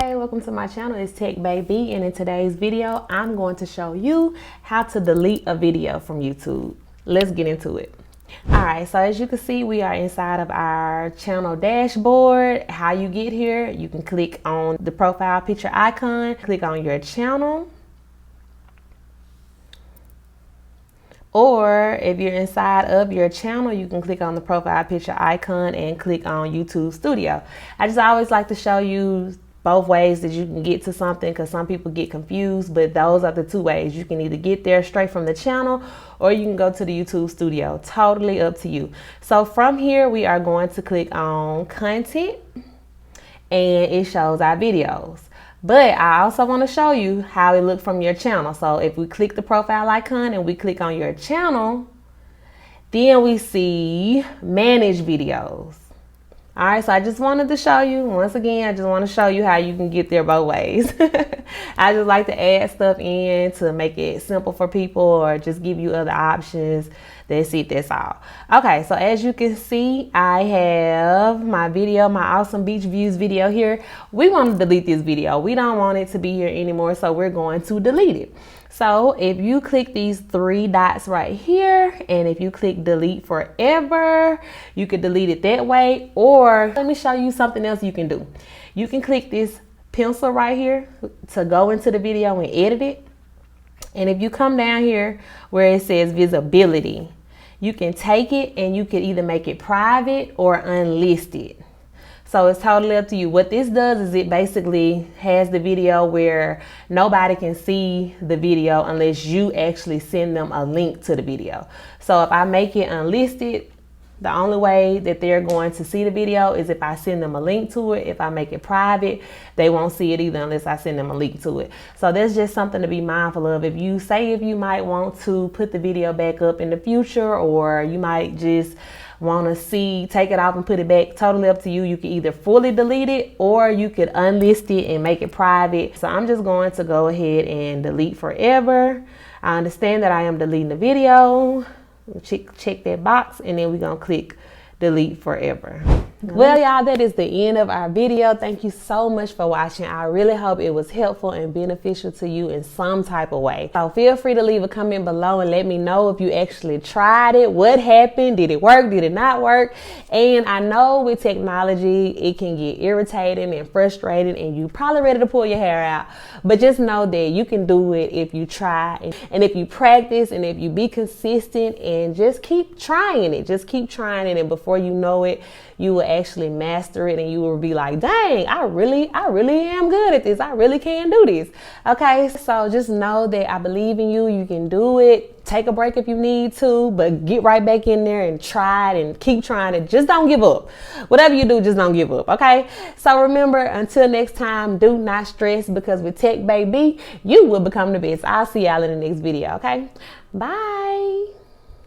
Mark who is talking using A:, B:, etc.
A: Hey, welcome to my channel. It's Tech Baby, and in today's video I'm going to show you how to delete a video from YouTube. Let's get into it. Alright, so as you can see, we are inside of our channel dashboard. How you get here, you can click on the profile picture icon, click on your channel, or if you're inside of your channel, you can click on the profile picture icon and click on YouTube Studio. I just always like to show you both ways that you can get to something, because some people get confused, but those are the two ways. You can either get there straight from the channel, or you can go to the YouTube Studio. Totally up to you. So from here, we are going to click on content, and it shows our videos. But I also want to show you how it looks from your channel. So if we click the profile icon and we click on your channel, then we see manage videos. All right, so I just wanted to show you, once again, I just want to show you how you can get there both ways. I just like to add stuff in to make it simple for people, or just give you other options. That's it, that's all. Okay, so as you can see, I have my video, my awesome beach views video here. We want to delete this video. We don't want it to be here anymore, so we're going to delete it. So if you click these three dots right here, and if you click delete forever, you can delete it that way. Or let me show you something else you can do. You can click this pencil right here to go into the video and edit it. And if you come down here where it says visibility, you can take it and you can either make it private or unlist it. So it's totally up to you. What this does is it basically has the video where nobody can see the video unless you actually send them a link to the video. So if I make it unlisted, the only way that they're going to see the video is if I send them a link to it. If I make it private, they won't see it either unless I send them a link to it. So that's just something to be mindful of. If you might want to put the video back up in the future, or you might just want to take it off and put it back, totally up to you. You can either fully delete it, or you could unlist it and make it private. So I'm just going to go ahead and delete forever. I understand that I am deleting the video. Check that box, and then we're gonna click delete forever. Well, y'all, that is the end of our video. Thank you so much for watching. I really hope it was helpful and beneficial to you in some type of way. So feel free to leave a comment below and let me know if you actually tried it. What happened? Did it work? Did it not work? And I know with technology, it can get irritating and frustrating, and you probably ready to pull your hair out. But just know that you can do it if you try, and if you practice, and if you be consistent, and just keep trying it. Just keep trying it, and before you know it, you will actually master it, and you will be like, dang, I really am good at this. I really can do this. Okay, so just know that I believe in you. You can do it. Take a break if you need to, but get right back in there and try it and keep trying it. Just don't give up. Whatever you do, just don't give up, okay? So remember, until next time, do not stress, because with Tech Baby, you will become the best. I'll see y'all in the next video, okay? Bye.